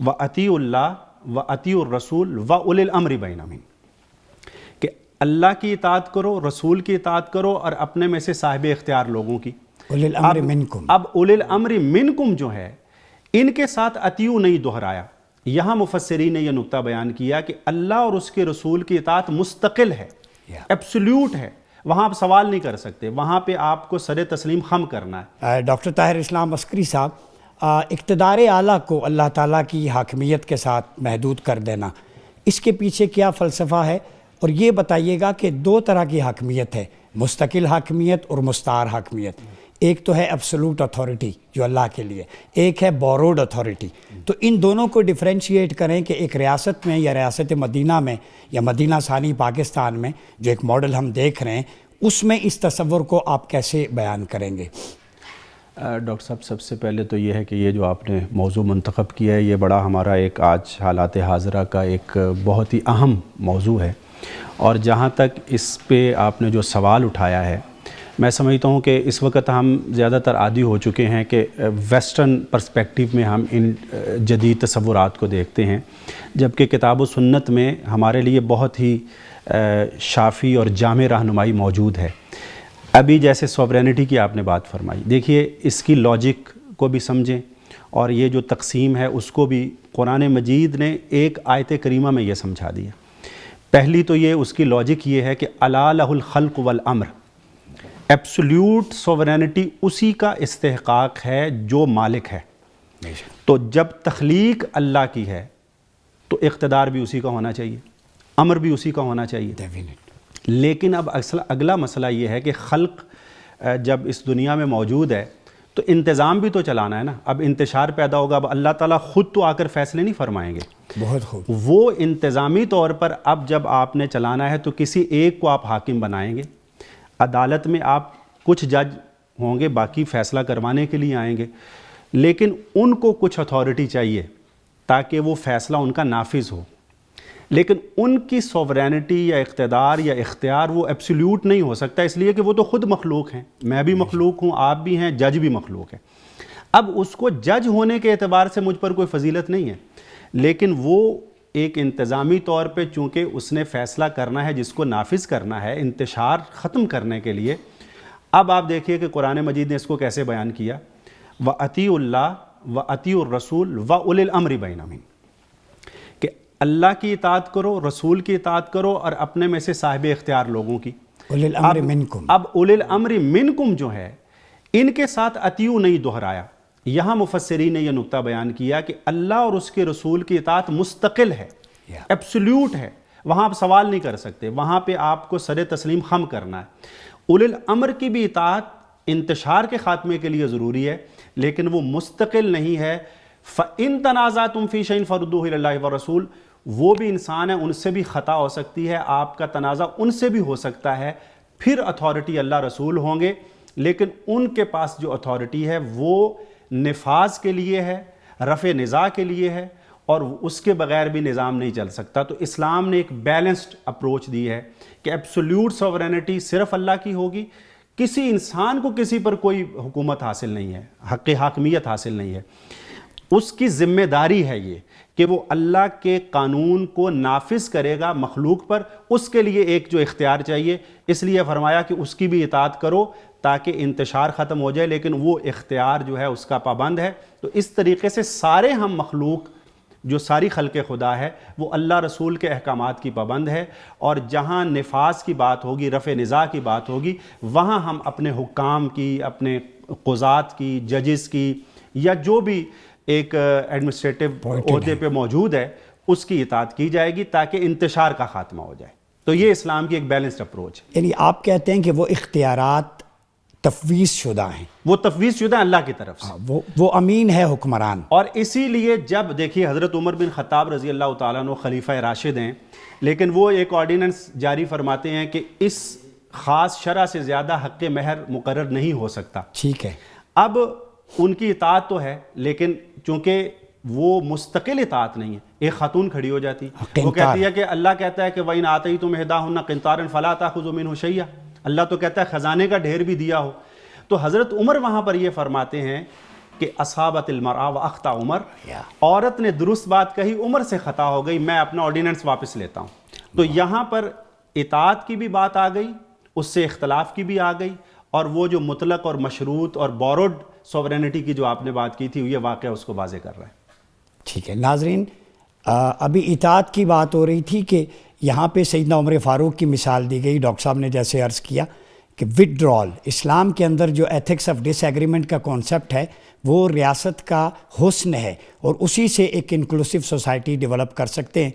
وَأَطِیعُوا اللَّهَ وَأَطِیعُوا الرَّسُولَ وَأُولِي الْأَمْرِ بَینَکُم، کہ اللہ کی اطاعت کرو، رسول کی اطاعت کرو اور اپنے میں سے صاحب اختیار لوگوں کی۔ اولی الامر منکم، اب اولی الامر منکم جو ہے، ان کے ساتھ اطیعوا نہیں دہرایا۔ یہاں مفسرین نے یہ نقطہ بیان کیا کہ اللہ اور اس کے رسول کی اطاعت مستقل ہے، ایبسلیوٹ ہے، وہاں آپ سوال نہیں کر سکتے، وہاں پہ آپ کو سر تسلیم خم کرنا ہے۔ ڈاکٹر طاہر اسلام عسکری صاحب، اقتدار اعلیٰ کو اللہ تعالیٰ کی حاکمیت کے ساتھ محدود کر دینا، اس کے پیچھے کیا فلسفہ ہے؟ اور یہ بتائیے گا کہ دو طرح کی حاکمیت ہے، مستقل حاکمیت اور مستعار حاکمیت۔ ایک تو ہے ایبسولوٹ اتھارٹی جو اللہ کے لیے، ایک ہے بوروڈ اتھارٹی۔ تو ان دونوں کو ڈیفرینشیٹ کریں کہ ایک ریاست میں یا ریاست مدینہ میں یا مدینہ ثانی پاکستان میں جو ایک ماڈل ہم دیکھ رہے ہیں، اس میں اس تصور کو آپ کیسے بیان کریں گے؟ ڈاکٹر صاحب، سب سے پہلے تو یہ ہے کہ یہ جو آپ نے موضوع منتخب کیا ہے، یہ بڑا ہمارا ایک آج حالات حاضرہ کا ایک بہت ہی اہم موضوع ہے، اور جہاں تک اس پہ آپ نے جو سوال اٹھایا ہے، میں سمجھتا ہوں کہ اس وقت ہم زیادہ تر عادی ہو چکے ہیں کہ ویسٹرن پرسپیکٹیو میں ہم ان جدید تصورات کو دیکھتے ہیں، جبکہ کتاب و سنت میں ہمارے لیے بہت ہی شافی اور جامع رہنمائی موجود ہے۔ ابھی جیسے سوورینٹی کی آپ نے بات فرمائی، دیکھیے اس کی لاجک کو بھی سمجھیں، اور یہ جو تقسیم ہے اس کو بھی قرآن مجید نے ایک آیت کریمہ میں یہ سمجھا دیا۔ پہلی تو یہ اس کی لاجک یہ ہے کہ الا لہ الخلق والامر، ایبسلیوٹ سوورینٹی اسی کا استحقاق ہے جو مالک ہے۔ تو جب تخلیق اللہ کی ہے تو اقتدار بھی اسی کا ہونا چاہیے، امر بھی اسی کا ہونا چاہیے۔ لیکن اب اگلا مسئلہ یہ ہے کہ خلق جب اس دنیا میں موجود ہے تو انتظام بھی تو چلانا ہے نا۔ اب انتشار پیدا ہوگا، اب اللہ تعالیٰ خود تو آ کر فیصلے نہیں فرمائیں گے، بہت خوب۔ وہ انتظامی طور پر اب جب آپ نے چلانا ہے تو کسی ایک کو آپ حاکم بنائیں گے، عدالت میں آپ کچھ جج ہوں گے، باقی فیصلہ کروانے کے لیے آئیں گے، لیکن ان کو کچھ اتھارٹی چاہیے تاکہ وہ فیصلہ ان کا نافذ ہو۔ لیکن ان کی سوورینٹی یا اقتدار یا اختیار وہ ایبسلیوٹ نہیں ہو سکتا، اس لیے کہ وہ تو خود مخلوق ہیں، میں بھی مخلوق ہوں، آپ بھی ہیں، جج بھی مخلوق ہیں۔ اب اس کو جج ہونے کے اعتبار سے مجھ پر کوئی فضیلت نہیں ہے، لیکن وہ ایک انتظامی طور پہ چونکہ اس نے فیصلہ کرنا ہے جس کو نافذ کرنا ہے انتشار ختم کرنے کے لیے۔ اب آپ دیکھیے کہ قرآن مجید نے اس کو کیسے بیان کیا، وَأَطِیعُوا اللَّهَ وَأَطِیعُوا الرَّسُولَ وَأُولِي الْأَمْرِ بَینَکُم، کہ اللہ کی اطاعت کرو، رسول کی اطاعت کرو اور اپنے میں سے صاحب اختیار لوگوں کی۔ اولی الامر منکم، اب اولی الامر منکم جو ہے، ان کے ساتھ اطیعوا نہیں دہرایا۔ یہاں مفسرین نے یہ نقطہ بیان کیا کہ اللہ اور اس کے رسول کی اطاعت مستقل ہے، ایبسلیوٹ ہے، وہاں آپ سوال نہیں کر سکتے، وہاں پہ آپ کو سر تسلیم خم کرنا ہے۔ اولی الامر کی بھی اطاعت انتشار کے خاتمے کے لیے ضروری ہے، لیکن وہ مستقل نہیں ہے۔ فَإِن تَنَازَعْتُمْ فِي شَيْءٍ فَرُدُّوهُ إِلَى اللَّهِ وَالرَّسُولِ، وہ بھی انسان ہے، ان سے بھی خطا ہو سکتی ہے، آپ کا تنازع ان سے بھی ہو سکتا ہے، پھر اتھارٹی اللہ رسول ہوں گے، لیکن ان کے پاس جو اتھارٹی ہے وہ نفاذ کے لیے ہے، رفع نزاع کے لیے ہے، اور اس کے بغیر بھی نظام نہیں چل سکتا۔ تو اسلام نے ایک بیلنسڈ اپروچ دی ہے کہ ایبسلیوٹ سوورینٹی صرف اللہ کی ہوگی، کسی انسان کو کسی پر کوئی حکومت حاصل نہیں ہے، حق حاکمیت حاصل نہیں ہے، اس کی ذمہ داری ہے یہ کہ وہ اللہ کے قانون کو نافذ کرے گا مخلوق پر، اس کے لیے ایک جو اختیار چاہیے، اس لیے فرمایا کہ اس کی بھی اطاعت کرو تاکہ انتشار ختم ہو جائے، لیکن وہ اختیار جو ہے اس کا پابند ہے۔ تو اس طریقے سے سارے ہم مخلوق جو ساری خلق خدا ہے وہ اللہ رسول کے احکامات کی پابند ہے، اور جہاں نفاذ کی بات ہوگی، رفع نزاع کی بات ہوگی، وہاں ہم اپنے حکام کی، اپنے قضات کی، ججز کی، یا جو بھی ایک ایڈمنسٹریٹو عہدے پہ موجود ہے اس کی اطاعت کی جائے گی تاکہ انتشار کا خاتمہ ہو جائے۔ تو یہ اسلام کی ایک بیلنسڈ اپروچ ہے۔ یعنی آپ کہتے ہیں کہ وہ اختیارات تفویض شدہ ہیں، وہ تفویض شدہ اللہ کی طرف سے، وہ امین ہے حکمران۔ اور اسی لیے جب دیکھیے حضرت عمر بن خطاب رضی اللہ تعالیٰ عنہ خلیفہ راشد ہیں، لیکن وہ ایک آرڈیننس جاری فرماتے ہیں کہ اس خاص شرع سے زیادہ حق مہر مقرر نہیں ہو سکتا۔ ٹھیک ہے، اب ان کی اطاعت تو ہے، لیکن چونکہ وہ مستقل اطاعت نہیں ہے، ایک خاتون کھڑی ہو جاتی، وہ کہتی ہے کہ اللہ کہتا ہے کہ وَإِنْ آتَيْتُمْ إِحْدَاهُنَّ قِنْطَارًا فَلَا تَأْخُذُوا مِنْهُ شَيْئًا، اللہ تو کہتا ہے خزانے کا ڈھیر بھی دیا ہو۔ تو حضرت عمر وہاں پر یہ فرماتے ہیں کہ اصابت المرأة واخطا عمر، عورت نے درست بات کہی، عمر سے خطا ہو گئی، میں اپنا آرڈیننس واپس لیتا ہوں. تو یہاں پر اطاعت کی بھی بات آ گئی، اس سے اختلاف کی بھی آ گئی، اور وہ جو مطلق اور مشروط اور بوروڈ سوورینٹی کی جو آپ نے بات کی تھی، یہ واقعہ اس کو واضح کر رہا ہے. ٹھیک ہے ناظرین، ابھی اطاعت کی بات ہو رہی تھی کہ یہاں پہ سیدنا عمر فاروق کی مثال دی گئی. ڈاکٹر صاحب نے جیسے عرض کیا کہ وڈرال، اسلام کے اندر جو ایتھکس آف ڈس ایگریمنٹ کا کانسیپٹ ہے وہ ریاست کا حسن ہے، اور اسی سے ایک انکلوسیو سوسائٹی ڈیولپ کر سکتے ہیں.